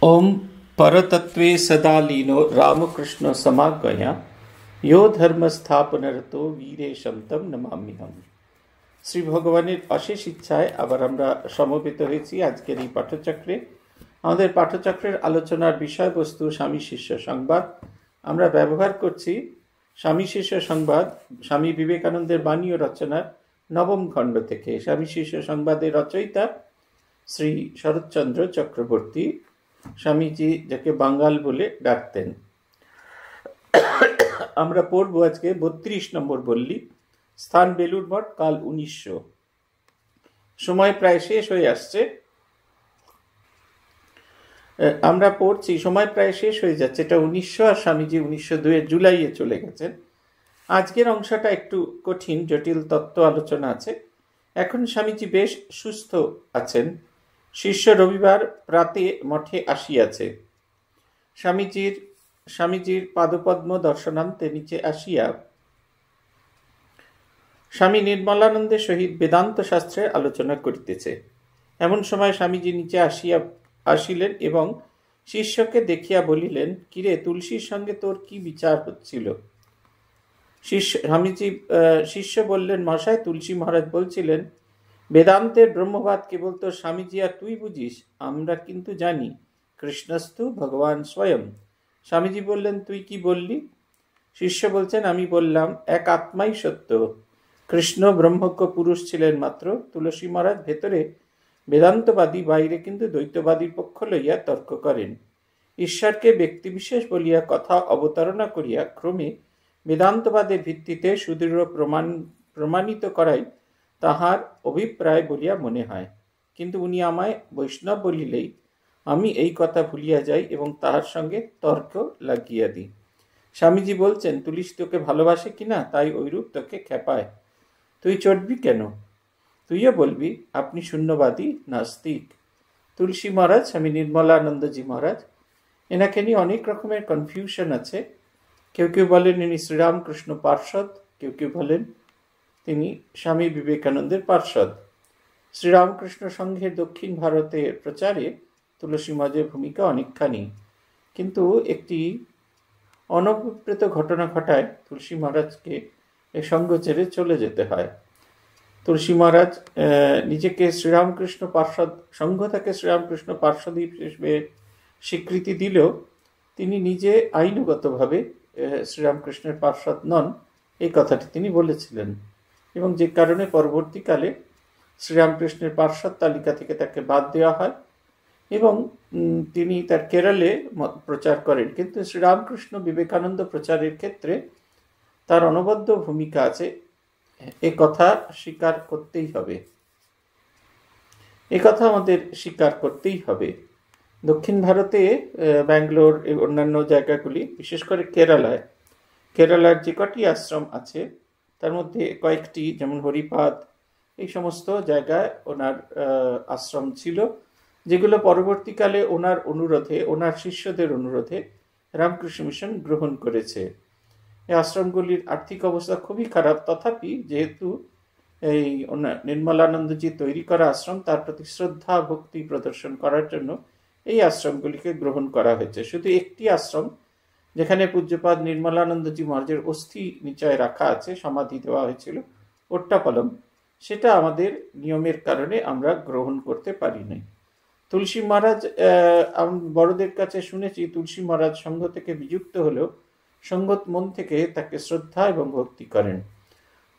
ओम परतत्वे सदा लीनो रामकृष्ण समागया यो धर्म स्थापनरतो वीरेशम तम नमाम्यहम। শ্রী ভগবানের অশেষ ইচ্ছায় আবার আমরা সমবেত হয়েছি আজকের এই পাঠচক্রে। আমাদের পাঠচক্রের আলোচনার বিষয়বস্তু স্বামী শিষ্য সংবাদ। আমরা ব্যবহার করছি স্বামী শিষ্য সংবাদ স্বামী বিবেকানন্দের বাণী ও রচনার নবম খণ্ড থেকে। স্বামী শিষ্য সংবাদের রচয়িতা শ্রী শরৎচন্দ্র চক্রবর্তী। স্বামীজি যাকে বাঙ্গাল বলে ডাকতেন। আমরা পড়ব আজকে 32 নম্বর বললি, স্থান বেলুড় মঠ, কাল 1900। সময় প্রায় শেষ হয়ে আসছে। আমরা পড়ছি, সময় প্রায় শেষ হয়ে যাচ্ছে। এটা 1900 আর স্বামীজি 1902 জুলাইয়ে চলে গেছেন। আজকের অংশটা একটু কঠিন, জটিল তত্ত্ব আলোচনা আছে। এখন স্বামীজি বেশ সুস্থ আছেন। শিষ্য রবিবার প্রাতে মঠে আসিয়াছে। স্বামীজির পাদপদ্ম দর্শনান্তে নিচে আসিয়া স্বামী নির্মলানন্দের সহিত বেদান্ত শাস্ত্রের আলোচনা করিতেছে। এমন সময় স্বামীজি নিচে আসিলেন এবং শিষ্যকে দেখিয়া বলিলেন, কিরে, তুলসীর সঙ্গে তোর কি বিচার হচ্ছিল? শিষ্য বললেন, মশাই, তুলসী মহারাজ বলছিলেন বেদান্তের ব্রহ্মবাদ কেবল তোর স্বামীজি আর তুই বুঝিস, আমরা কিন্তু জানি কৃষ্ণস্তু ভগবান স্বয়ং। স্বামীজি বললেন, তুই কি বললি? শিষ্য বলছেন, আমি বললাম এক আত্মাই সত্য। কৃষ্ণ ব্রহ্মজ্ঞ পুরুষ ছিলেন মাত্র। তুলসী মহারাজ ভেতরে বেদান্তবাদী, বাইরে কিন্তু দ্বৈতবাদীর পক্ষ লইয়া তর্ক করেন। ঈশ্বরকে ব্যক্তিবিশেষ বলিয়া কথা অবতারণা করিয়া ক্রমে বেদান্তবাদের ভিত্তিতে সুদৃঢ় প্রমাণিত করাই তাহার অভিপ্রায় বলিয়া মনে হয়। কিন্তু উনি আমায় বৈষ্ণব বলিলেই আমি এই কথা ভুলিয়া যাই এবং তাহার সঙ্গে তর্ক লাগিয়া দিই। স্বামীজি বলছেন, তুলসী তোকে ভালোবাসে কিনা তাই ওইরূপ তোকে খেপায়। তুই চটবি কেন? তুইও বলবি আপনি শূন্যবাদী নাস্তিক। তুলসী মহারাজ, স্বামী নির্মলানন্দজি মহারাজ, এনাকে নিয়ে অনেক রকমের কনফিউশন আছে। কেউ কেউ বলেন ইনি শ্রীরামকৃষ্ণ পার্ষদ, কেউ কেউ বলেন তিনি স্বামী বিবেকানন্দের পার্ষদ। শ্রীরামকৃষ্ণ সংঘের দক্ষিণ ভারতের প্রচারে তুলসী মহারাজের ভূমিকা অনেকখানি, কিন্তু একটি অনভিপ্রেত ঘটনা ঘটায় তুলসী মহারাজকে এই সংঘ ছেড়ে চলে যেতে হয়। তুলসী মহারাজ নিজেকে শ্রীরামকৃষ্ণ পার্ষদ, সংঘ তাকে শ্রীরামকৃষ্ণ পার্ষদ হিসেবে স্বীকৃতি দিলেও তিনি নিজে আইনগতভাবে শ্রীরামকৃষ্ণের পার্ষদ নন, এই কথাটি তিনি বলেছিলেন, এবং যে কারণে পরবর্তীকালে শ্রীরামকৃষ্ণের পার্ষদ তালিকা থেকে তাকে বাদ দেওয়া হয় এবং তিনি তার কেরলে প্রচার করেন। কিন্তু শ্রীরামকৃষ্ণ বিবেকানন্দ প্রচারের ক্ষেত্রে তার অনবদ্য ভূমিকা আছে, এ কথা স্বীকার করতেই হবে। এ কথা আমাদের স্বীকার করতেই হবে। দক্ষিণ ভারতে ব্যাঙ্গালোর অন্যান্য জায়গাগুলি, বিশেষ করে কেরালার যে কটি আশ্রম আছে তার মধ্যে কয়েকটি, যেমন হরিপাদ, এই সমস্ত জায়গায় ওনার আশ্রম ছিল, যেগুলো পরবর্তীকালে ওনার অনুরোধে, ওনার শিষ্যদের অনুরোধে রামকৃষ্ণ মিশন গ্রহণ করেছে। এই আশ্রমগুলির আর্থিক অবস্থা খুবই খারাপ, তথাপি যেহেতু এই নির্মলানন্দজি তৈরি করা আশ্রম, তার প্রতি শ্রদ্ধা ভক্তি প্রদর্শন করার জন্য এই আশ্রমগুলিকে গ্রহণ করা হয়েছে। শুধু একটি আশ্রম যেখানে পূজ্যপাদ নির্মলানন্দজি মহারাজের অস্থি নিচয় রাখা আছে, সমাধি দেওয়া হয়েছিল, ওট্টাপালম, সেটা আমাদের নিয়মের কারণে আমরা গ্রহণ করতে পারি নাই। তুলসী মহারাজ, বড়দের কাছে শুনেছি তুলসী মহারাজ সংঘ থেকে বিযুক্ত হলেও সঙ্গত মন থেকে তাকে শ্রদ্ধা এবং ভক্তি করেন।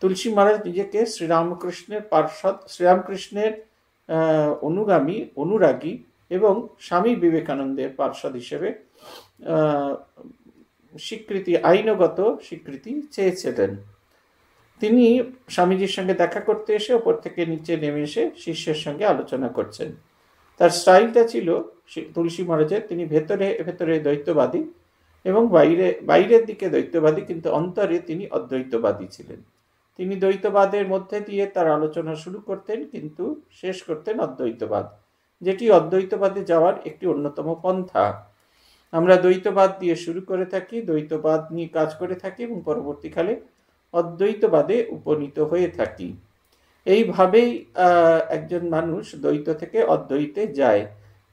তুলসী মহারাজ নিজেকে শ্রীরামকৃষ্ণের পার্ষদ, শ্রীরামকৃষ্ণের অনুরাগী এবং স্বামী বিবেকানন্দের পার্ষদ হিসেবে আইনগত স্বীকৃতি চেয়েছিলেন। তিনি স্বামীজির সঙ্গে দেখা করতে এসে ওপর থেকে নিচে নেমে এসে শিষ্যের সঙ্গে আলোচনা করছেন। তার স্টাইলটা ছিল তুলসী মহারাজের, তিনি ভেতরে দ্বৈতবাদী এবং বাইরের দিকে দ্বৈতবাদী, কিন্তু অন্তরে তিনি অদ্বৈতবাদী ছিলেন। তিনি দ্বৈতবাদের মধ্যে দিয়ে তার আলোচনা শুরু করতেন, কিন্তু শেষ করতেন অদ্বৈতবাদ, যেটি অদ্বৈতবাদে যাওয়ার একটি অন্যতম পন্থা। আমরা দ্বৈতবাদ দিয়ে শুরু করে থাকি, দ্বৈতবাদ নিয়ে কাজ করে থাকি এবং পরবর্তীকালে অদ্বৈতবাদে উপনীত হয়ে থাকি। এইভাবেই একজন মানুষ দ্বৈত থেকে অদ্বৈতে যায়।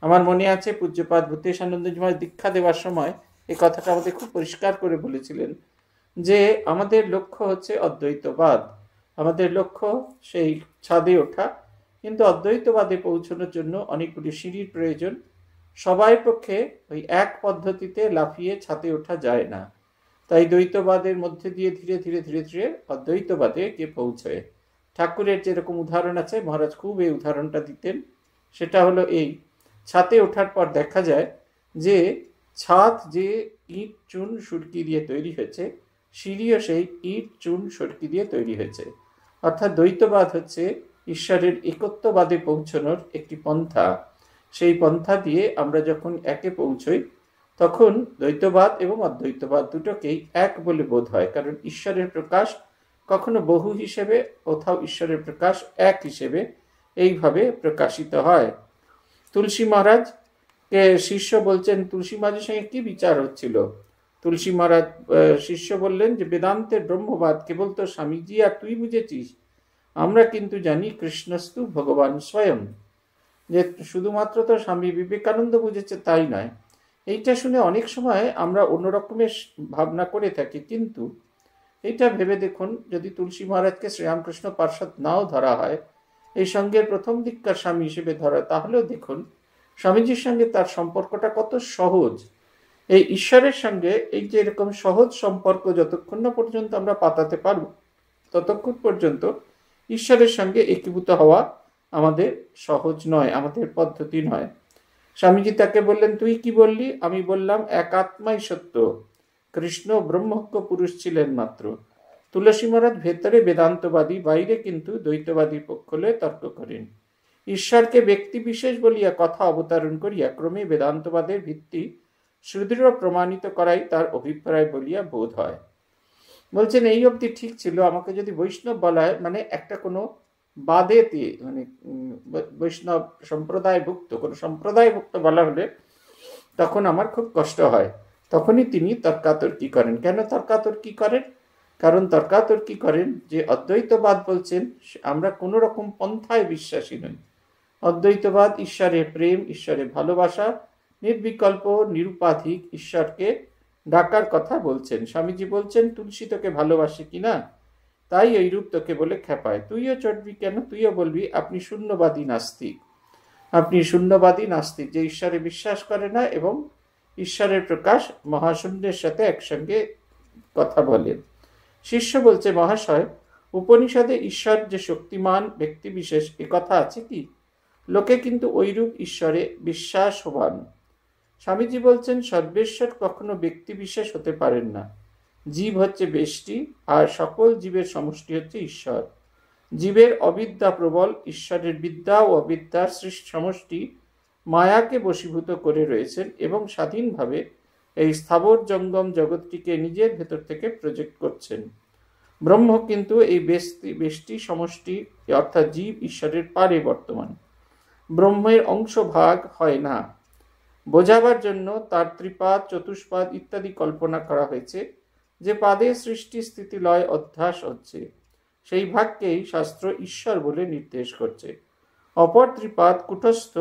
আমার মনে আছে পূজ্যপাদ ভূতেশানন্দজি মহারাজ দীক্ষা দেওয়ার সময় এই কথাটা আমাদের খুব পরিষ্কার করে বলেছিলেন যে আমাদের লক্ষ্য হচ্ছে অদ্বৈতবাদ, আমাদের লক্ষ্য সেই ছাদে ওঠা, কিন্তু অদ্বৈতবাদে পৌঁছানোর জন্য অনেকগুলি সিঁড়ির প্রয়োজন। সবার পক্ষে ওই এক পদ্ধতিতে লাফিয়ে ছাদে ওঠা যায় না, তাই দ্বৈতবাদের মধ্যে দিয়ে ধীরে ধীরে ধীরে ধীরে অদ্বৈতবাদে কে পৌঁছয়। ঠাকুরের যেরকম উদাহরণ আছে, মহারাজ খুব এই উদাহরণটা দিতেন, সেটা হলো এই ছাদে ওঠার পর দেখা যায় যে ছাদ যে ইট চুন সুরকি দিয়ে তৈরি হয়েছে, সিঁড়িও সেই ইট চুন সুরকি দিয়ে তৈরি হয়েছে। অর্থাৎ দ্বৈতবাদ হচ্ছে ঈশ্বরের একত্ববাদে পৌঁছানোর একটি পন্থা। সেই পন্থা দিয়ে আমরা যখন একে পৌঁছই তখন দ্বৈতবাদ এবং অদ্বৈতবাদ দুটোকেই এক বলে বোধ হয়, কারণ ঈশ্বরের প্রকাশ কখনো বহু হিসেবে, কোথাও ঈশ্বরের প্রকাশ এক হিসেবে এইভাবে প্রকাশিত হয়। তুলসী মহারাজ কে শিষ্য বলছেন, তুলসী মহারাজের সঙ্গে কি বিচার হচ্ছিল? তুলসী মহারাজ শিষ্য বললেন যে বেদান্তের ব্রহ্মবাদ কেবল তো স্বামীজি আর তুই বুঝেছিস, আমরা কিন্তু জানি কৃষ্ণস্তু ভগবান স্বয়ং। যে শুধুমাত্র তো স্বামী বিবেকানন্দ বুঝেছে তাই নয়। এইটা শুনে অনেক সময় আমরা অন্যরকমের ভাবনা করে থাকি, কিন্তু এইটা ভেবে দেখুন, যদি তুলসী মহারাজকে শ্রীরামকৃষ্ণ পার্ষদ নাও ধরা হয়, এই সঙ্গের প্রথম দিককার স্বামী হিসেবে ধরা, তাহলেও দেখুন স্বামীজির সঙ্গে তার সম্পর্কটা কত সহজ। এই ঈশ্বরের সঙ্গে এই যে এরকম সহজ সম্পর্ক যতক্ষণ না পর্যন্ত আমরা পাতাতে পারব, ততক্ষণ পর্যন্ত ঈশ্বরের সঙ্গে একীভূত হওয়া আমাদের সহজ নয়, আমাদের পদ্ধতি নয়। স্বামীজি তাকে বললেন, তুই কি বললি? আমি বললাম এক আত্মাই সত্য, কৃষ্ণ ব্রহ্মজ্ঞ পুরুষ ছিলেন মাত্র। তুলসী মহারাজ ভেতরে বেদান্তবাদী, বাইরে কিন্তু দ্বৈতবাদী পক্ষ লয়ে তর্ক করেন। ঈশ্বরকে ব্যক্তি বিশেষ বলিয়া কথা অবতারণ করিয়া ক্রমে বেদান্তবাদের ভিত্তি সুদৃঢ় প্রমাণিত করাই তার অভিপ্রায় বলিয়া বোধ হয়। বলছেন এই অবধি ঠিক ছিল, আমাকে যদি বৈষ্ণব বলা হয়, মানে একটা কোনো বাদেতে, মানে বৈষ্ণব সম্প্রদায়ভুক্ত কোনো সম্প্রদায়ভুক্ত বলা হলে তখন আমার খুব কষ্ট হয়। তখনই তিনি তর্কাতর্কি করেন। কেন তর্কাতর্কি করেন? কারণ তর্কাতর্কি করেন যে অদ্বৈতবাদ বলছেন আমরা কোনো রকম পন্থায় বিশ্বাসী নই। অদ্বৈতবাদ ঈশ্বরের প্রেম, ঈশ্বরের ভালোবাসা, নির্বিকল্প নিরুপাধিক ঈশ্বরকে ডাকার কথা বলছেন। স্বামীজি বলছেন তুলসী তোকে ভালোবাসে কিনা, তাই এই রূপ তোকে বলে খেপায়। তুইও চটবি কেন? তুইও বলবি আপনি শূন্যবাদী নাস্তিক, আপনি শূন্যবাদী নাস্তিক, যে ঈশ্বরে বিশ্বাস করে না এবং ঈশ্বরের প্রকাশ মহাশূন্যের সাথে একসঙ্গে কথা বলেন। শিষ্য বলছে, মহাশয় উপনিষদে ঈশ্বর যে শক্তিমান ব্যক্তি বিশেষ এ কথা আছে কি? লোকে কিন্তু ঐরূপ ঈশ্বরে বিশ্বাস হবান। স্বামীজি বলছেন সর্বেশ্বর কখনো ব্যক্তি বিশেষ হতে পারেন না। জীব হচ্ছে ব্যষ্টি, আর সকল জীবের সমষ্টি হচ্ছে ঈশ্বর। জীবের অবিদ্যা প্রবল, ঈশ্বরের বিদ্যা ও অবিদ্যার সৃষ্ট সমষ্টি মায়াকে বশীভূত করে রয়েছেন এবং স্বাধীনভাবে এই স্থাবর জঙ্গম জগৎটিকে নিজের ভেতর থেকে প্রজেক্ট করছেন। ব্রহ্ম কিন্তু এই ব্যষ্টি সমষ্টি অর্থাৎ জীব ঈশ্বরের পারে বর্তমান। ব্রহ্মের অংশ ভাগ হয় না। বোঝাবার জন্য তার ত্রিপাদ, চতুষ্পাদ ইত্যাদি কল্পনা করা হয়েছে, যে পাদে সৃষ্টি স্থিতি লয় অধ্যাস হচ্ছে, সেই ভাগকেই শাস্ত্র ঈশ্বর বলে নির্দেশ করছে। অপর ত্রিপাদ কুটস্থ,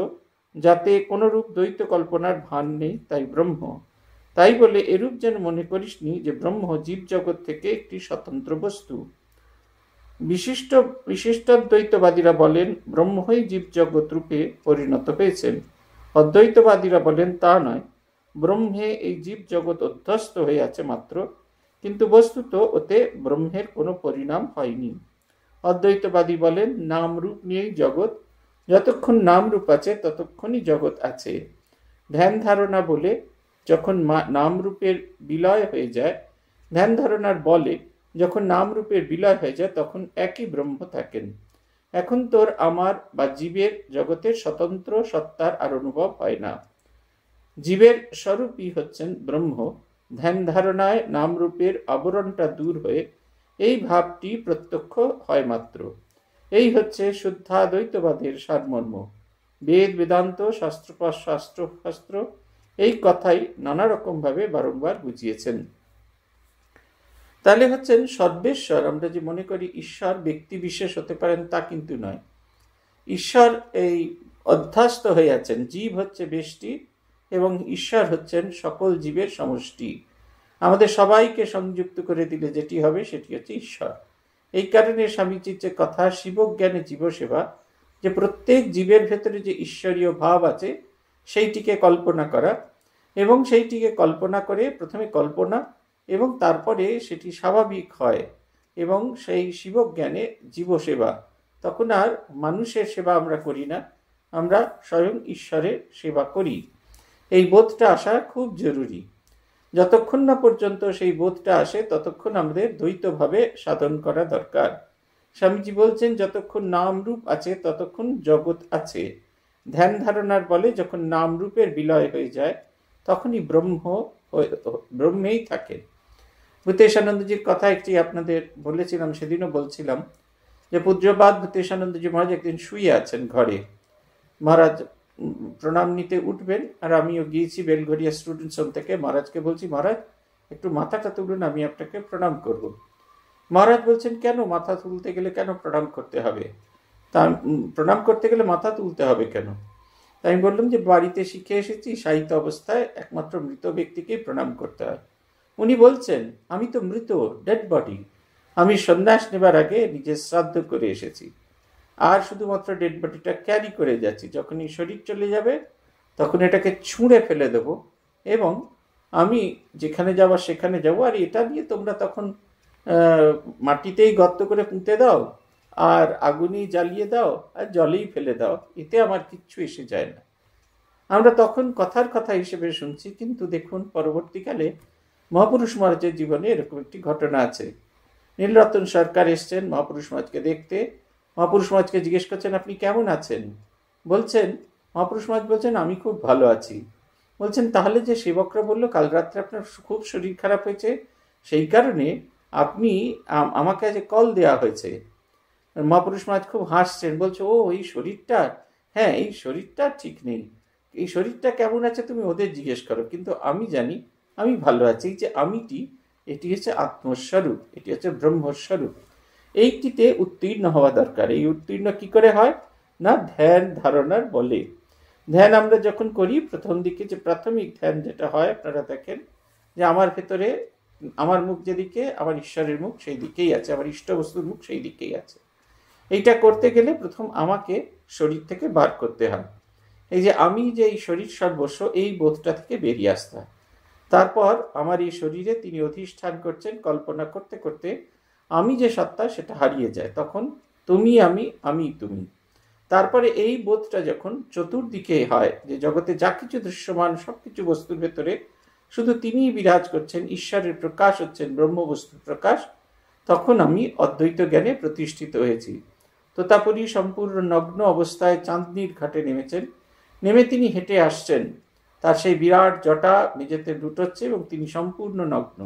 যাতে কোনরূপ দ্বৈত কল্পনার ভান নেই, তাই ব্রহ্ম। তাই বলে এরূপ যেন মনে করিসনি যে ব্রহ্ম জীব জগৎ থেকে একটি স্বতন্ত্র বস্তু। বিশিষ্টাদ্বৈতবাদীরা বলেন ব্রহ্মই জীব জগৎ রূপে পরিণত হয়েছেন। অদ্বৈতবাদীরা বলেন তা নয়, ব্রহ্মে এই জীব জগৎ অধ্যস্ত হয়ে আছে মাত্র, কিন্তু বস্তুত ওতে ব্রহ্মের কোনো পরিণাম হয়নি। অদ্বৈতবাদী বলেন নাম রূপ নিয়েই জগৎ, যতক্ষণ নাম রূপ আছে ততক্ষণই জগৎ আছে। ধ্যান ধারণা বলে যখন নাম রূপের বিলয় হয়ে যায়, ধ্যান ধারণার বলে যখন নাম রূপের বিলয় হয়ে যায় তখন একই ব্রহ্ম থাকেন। এখন তোর আমার বা জীবের জগতের স্বতন্ত্র সত্তার আর অনুভব হয় না। জীবের স্বরূপই হচ্ছেন ব্রহ্ম। ধ্যান ধারণায় নাম রূপের আবরণটা দূর হয়ে এই ভাবটি প্রত্যক্ষ হয় মাত্র। এই হচ্ছে শুদ্ধাদ্বৈতবাদের সারমর্ম। বেদ বেদান্ত শাস্ত্র এই কথাই নানা রকম ভাবে বারংবার বুঝিয়েছেন। তাহলে হচ্ছেন সর্বেশ্বর। আমরা যে মনে করি ঈশ্বর ব্যক্তি বিশেষ হতে পারেন তা কিন্তু নয়। ঈশ্বর এই অধ্যাস্ত হয়ে আছেন। জীব হচ্ছে ব্যষ্টি এবং ঈশ্বর হচ্ছেন সকল জীবের সমষ্টি। আমাদের সবাইকে সংযুক্ত করে দিলে যেটি হবে সেটি হচ্ছে ঈশ্বর। এই কারণে স্বামীজির যে কথা শিবজ্ঞানে জীবসেবা, যে প্রত্যেক জীবের ভেতরে যে ঈশ্বরীয় ভাব আছে সেইটিকে কল্পনা করা, এবং সেইটিকে কল্পনা করে প্রথমে কল্পনা এবং তারপরে সেটি স্বাভাবিক হয়, এবং সেই শিবজ্ঞানে জীবসেবা, তখন আর মানুষের সেবা আমরা করি না, আমরা স্বয়ং ঈশ্বরের সেবা করি। এই বোধটা আসা খুব জরুরি। যতক্ষণ না পর্যন্ত সেই বোধটা আসে ততক্ষণ আমাদের দ্বৈতভাবে সাধন করা দরকার। স্বামীজি বলছেন যতক্ষণ নাম রূপ আছে ততক্ষণ জগৎ আছে। ধ্যান ধারণার বলে যখন নাম রূপের বিলয় হয়ে যায় তখনই ব্রহ্মেই থাকে। ভূতেশানন্দজির কথা একটি আপনাদের বলেছিলাম, সেদিনও বলছিলাম যে পূজ্যপাদ ভূতেশানন্দজি মহারাজ একদিন শুয়ে আছেন ঘরে। মহারাজ প্রণাম নিতে উঠবেন, আর আমিও গিয়েছি বেলঘরিয়া স্টুডেন্টস হোম থেকে। মহারাজকে বলছি, মহারাজ একটু মাথাটা তুলুন, আমি আপনাকে প্রণাম করব। মহারাজ বলছেন, কেন মাথা তুলতে গেলে কেন প্রণাম করতে হবে? তা প্রণাম করতে গেলে মাথা তুলতে হবে কেন? তাই আমি বললাম যে বাড়িতে শিখে এসেছি শায়িত অবস্থায় একমাত্র মৃত ব্যক্তিকেই প্রণাম করতে হয়। উনি বলছেন, আমি তো মৃত, ডেড বডি, আমি সন্ন্যাস নেবার আগে নিজের শ্রাদ্ধ করে এসেছি, আর শুধুমাত্র ডেড বডিটা ক্যারি করে যাচ্ছি। যখন এই শরীর চলে যাবে তখন এটাকে ছুঁড়ে ফেলে দেব, এবং আমি যেখানে যাবার সেখানে যাব। আর এটা নিয়ে তোমরা তখন মাটিতেই গর্ত করে পুঁতে দাও, আর আগুনেই জ্বালিয়ে দাও, আর জলেই ফেলে দাও, এতে আমার কিচ্ছু এসে যায় না। আমরা তখন কথার কথা হিসেবে শুনছি, কিন্তু দেখুন পরবর্তীকালে মহাপুরুষ মহারাজের জীবনে এরকম একটি ঘটনা আছে। নীলরতন সরকার এসছেন মহাপুরুষ মহারাজকে দেখতে। মহাপুরুষ মহারাজকে জিজ্ঞেস করছেন, আপনি কেমন আছেন? বলছেন, মহাপুরুষ মহারাজ বলছেন, আমি খুব ভালো আছি। বলছেন, তাহলে যে সেবকরা বললো কাল রাত্রে আপনার খুব শরীর খারাপ হয়েছে, সেই কারণে আপনি আমাকে আজ কল দেওয়া হয়েছে। মহাপুরুষ মহারাজ খুব হাসছেন, বলছে, ও এই শরীরটা, হ্যাঁ এই শরীরটা ঠিক নেই, এই শরীরটা কেমন আছে তুমি ওদের জিজ্ঞেস করো, কিন্তু আমি জানি আমি ভালো আছি। এই যে আমিটি, এটি হচ্ছে আত্মস্বরূপ, এটি হচ্ছে ব্রহ্মস্বরূপ। এইটিতে উত্তীর্ণ হওয়া দরকার। এই উত্তীর্ণ কি করে হয় না? ধ্যান ধারণার বলে। ধ্যান আমরা যখন করি, প্রথম দিকে যে প্রাথমিক ধ্যান যেটা হয়, আপনারা দেখেন যে আমার ভেতরে আমার মুখ যেদিকে, আমার ঈশ্বরের মুখ সেই দিকেই আছে, আমার ইষ্ট বস্তুর মুখ সেই দিকেই আছে। এইটা করতে গেলে প্রথম আমাকে শরীর থেকে বার করতে হয়। এই যে আমি যে এই শরীর সর্বস্ব, এই বোধটা থেকে বেরিয়ে আসতে হয়। তারপর আমার এই শরীরে তিনি অধিষ্ঠান করছেন, কল্পনা করতে করতে আমি যে সত্তা সেটা হারিয়ে যায়, তখন তুমি আমি, আমি তুমি। তারপরে এই বোধটা যখন চতুর্দিকে হয়, যে জগতে যা কিছু দৃশ্যমান সব কিছু বস্তুর ভেতরে শুধু তিনিই বিরাজ করছেন, ঈশ্বরের প্রকাশ হচ্ছেন, ব্রহ্মবস্তুর প্রকাশ, তখন আমি অদ্বৈত জ্ঞানে প্রতিষ্ঠিত হয়েছি। তোতাপুরী সম্পূর্ণ নগ্ন অবস্থায় চাঁদনির ঘাটে নেমেছেন। নেমে তিনি হেঁটে আসছেন, তার সেই বিরাট জটা মেঝেতে লুটোচ্ছে এবং তিনি সম্পূর্ণ নগ্ন।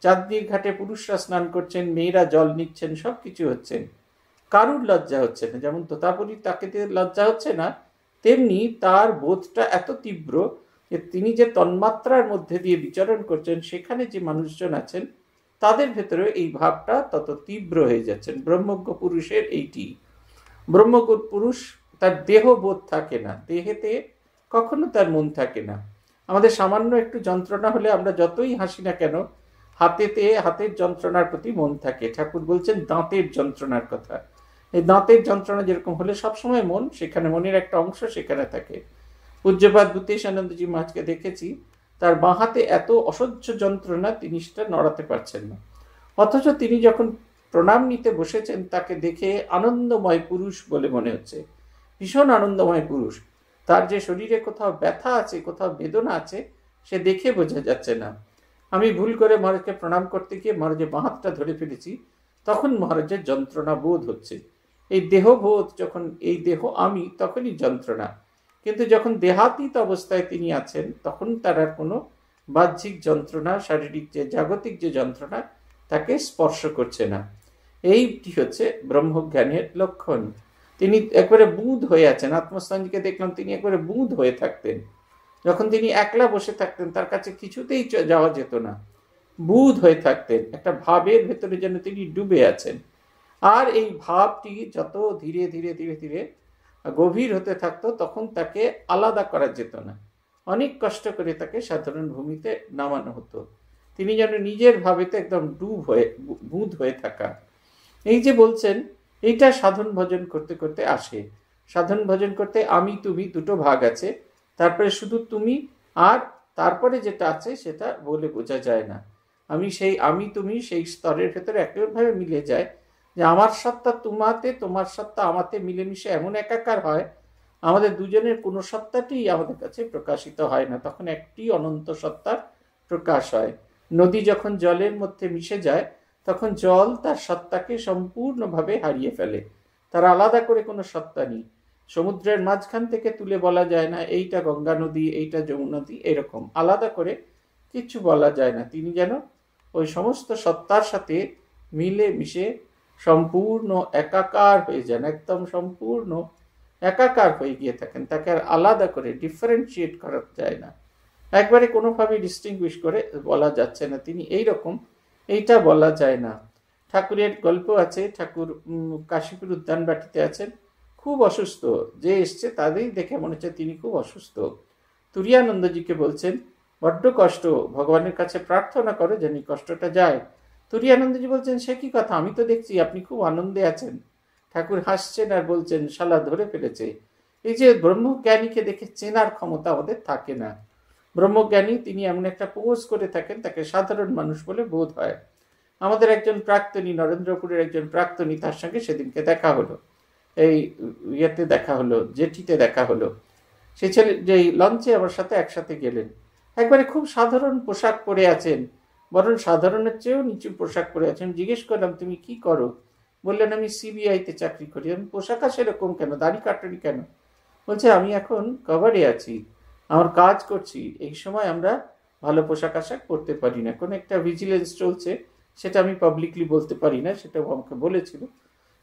চাঁদনির ঘাটে পুরুষরা স্নান করছেন, মেয়েরা জল নিচ্ছেন, সব কিছু হচ্ছেন, কারুর লজ্জা হচ্ছে না। যেমন তোতাপুরীর তাকে লজ্জা হচ্ছে না, তেমনি তার বোধটা এত তীব্র যে তিনি যে তন্মাত্রার মধ্যে দিয়ে বিচরণ করছেন, সেখানে যে মানুষজন আছেন তাদের ভেতরে এই ভাবটা তত তীব্র হয়ে যাচ্ছেন। ব্রহ্মজ্ঞ পুরুষের এইটি। ব্রহ্মজ্ঞ পুরুষ তার দেহ বোধ থাকে না, দেহেতে কখনো তার মন থাকে না। আমাদের সামান্য একটু যন্ত্রণা হলে আমরা যতই হাসি না কেন, হাতের যন্ত্রণার প্রতি মন থাকে। ঠাকুর বলছেন দাঁতের যন্ত্রণার কথা। এই দাঁতের যন্ত্রণা যেরকম হলে সবসময় মন সেখানে, মনের একটা অংশ সেখানে থাকে। পূজ্যপাদ ভূতেশানন্দজি মহারাজকে দেখেছি, তার বাঁ হাতে এত অসহ্য যন্ত্রণা, তিনি সেটা নড়াতে পারছেন না। অথচ তিনি যখন প্রণাম নিতে বসেছেন, তাকে দেখে আনন্দময় পুরুষ বলে মনে হচ্ছে, ভীষণ আনন্দময় পুরুষ। তার যে শরীরে কোথাও ব্যথা আছে, কোথাও বেদনা আছে, সে দেখে বোঝা যাচ্ছে না। আমি ভুল করে মহারাজকে প্রণাম করতে গিয়ে মহারাজের বাঁ হাতটা ধরে ফেলেছি, তখন মহারাজের যন্ত্রণা বোধ হচ্ছে। এই দেহবোধ যখন, এই দেহ আমি, তখনই যন্ত্রণা। কিন্তু যখন দেহাতীত অবস্থায় তিনি আছেন, তখন তার আর কোনো বাহ্যিক যন্ত্রণা, শারীরিক যে জাগতিক যে যন্ত্রণা, তাকে স্পর্শ করছে না। এইটি হচ্ছে ব্রহ্মজ্ঞানের লক্ষণ। তিনি একবারে বুঁদ হয়ে আছেন। আত্মস্থানজিকে দেখলাম তিনি একবারে বুঁদ হয়ে থাকতেন। যখন তিনি একলা বসে থাকতেন, তার কাছে কিছুতেই যাওয়া যেত না, বুঁদ হয়ে থাকতেন, একটা ভাবের ভেতরে যেন তিনি ডুবে আছেন। আর এই ভাবটি যত ধীরে ধীরে ধীরে ধীরে গভীর হতে থাকতো, তখন তাকে আলাদা করা যেত না, অনেক কষ্ট করে তাকে সাধারণ ভূমিতে নামানো হতো। তিনি যেন নিজের ভাবেতে একদম বুঁদ হয়ে থাকা। এই যে বলছেন, এইটা সাধন ভজন করতে করতে আসে। সাধন ভজন করতে আমি তুমি দুটো ভাগ আছে, তারপরে শুধু তুমি, আর তারপরে যেটা আছে সেটা বলে বোঝা যায় না। আমি তুমি সেই স্তরের ভেতরে একেবারে মিলে যায় যে আমার সত্তা তোমাতে, তোমার সত্তা আমাতে মিলেমিশে এমন একাকার হয়, আমাদের দুজনের কোনো সত্তাটি আমাদের কাছে প্রকাশিত হয় না, তখন একটি অনন্ত সত্তার প্রকাশ হয়। নদী যখন জলের মধ্যে মিশে যায়, তখন জল তার সত্তাকে সম্পূর্ণভাবে হারিয়ে ফেলে, তার আলাদা করে কোনো সত্তা নেই। সমুদ্রের মাঝখান থেকে তুলে বলা যায় না এইটা গঙ্গা নদী, এইটা যমুনা নদী, এরকম আলাদা করে কিছু বলা যায় না। তিনি যেন ওই সমস্ত সত্তার সাথে মিলে মিশে সম্পূর্ণ একাকার হয়ে যান, একদম সম্পূর্ণ একাকার হয়ে গিয়ে থাকেন, তাকে আর আলাদা করে ডিফারেন্সিয়েট করা যায় না, একবারে কোনোভাবে ডিস্টিংগুইশ করে বলা যাচ্ছে না তিনি এইরকম, এইটা বলা যায় না। ঠাকুরের গল্প আছে, ঠাকুর কাশীপুর উদ্যানবাটিতে আছেন, খুব অসুস্থ, যে এসছে তাদেরই দেখে মনে হচ্ছে তিনি খুব অসুস্থ। তুরিয়ানন্দজিকে বলছেন বড্ড কষ্ট, ভগবানের কাছে প্রার্থনা করো যেন কষ্টটা যায়। তুরিয়ানন্দজি বলছেন সে কি কথা, আমি তো দেখছি আপনি খুব আনন্দে আছেন। ঠাকুর হাসছেন আর বলছেন শালা ধরে ফেলেছে। এই যে ব্রহ্মজ্ঞানীকে দেখে চেনার ক্ষমতা আমাদের থাকে না। ব্রহ্মজ্ঞানী তিনি এমন একটা পোজ করে থাকেন, তাকে সাধারণ মানুষ বলে বোধ হয়। আমাদের একজন প্রাক্তনী, নরেন্দ্রপুরের একজন প্রাক্তনী, তার সঙ্গে সেদিনকে দেখা হলো, এই ইয়েতে দেখা হলো, জেটিতে দেখা হলো। সে ছেলে যে লঞ্চে আমার সাথে একসাথে গেলেন, একবারে খুব সাধারণ পোশাক পরে আছেন, বরং সাধারণের চেয়েও নিচু পোশাক পরে আছেন। জিজ্ঞেস করলাম তুমি কি করো? বললেন আমি সিবিআইতে চাকরি করি। আমি পোশাক সেরকম কেন, দাড়ি কাটনি কেন? বলছে আমি এখন কভারে আছি, আমার কাজ করছি, এই সময় আমরা ভালো পোশাক আশাক পরতে পারি না, কোনো একটা ভিজিলেন্স চলছে, সেটা আমি পাবলিকলি বলতে পারি না, সেটাও আমাকে বলেছিল,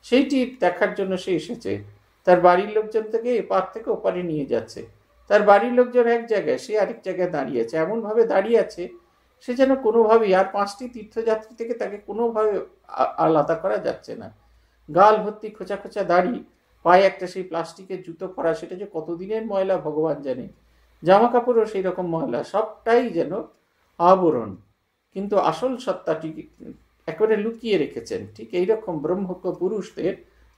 সেইটি দেখার জন্য সে এসেছে। তার বাড়ির লোকজন থেকে এপার থেকে ওপারে নিয়ে যাচ্ছে, তার বাড়ির লোকজন এক জায়গায়, সে আরেক জায়গায় দাঁড়িয়ে আছে, এমনভাবে দাঁড়িয়ে আছে সে যেন কোনোভাবেই, আর 5টি তীর্থযাত্রী থেকে তাকে কোনোভাবে আলাদা করা যাচ্ছে না। গাল ভর্তি খোঁচা খোঁচা দাড়ি, পায়ে একটা সেই প্লাস্টিকের জুতো পরা, সেটা যে কতদিনের ময়লা ভগবান জানে, জামা কাপড়ও সেই রকম ময়লা, সবটাই যেন আবরণ, কিন্তু আসল সত্তাটি একেবারে লুকিয়ে রেখেছেন। ঠিক এইরকম ব্রহ্মজ্ঞ পুরুষদের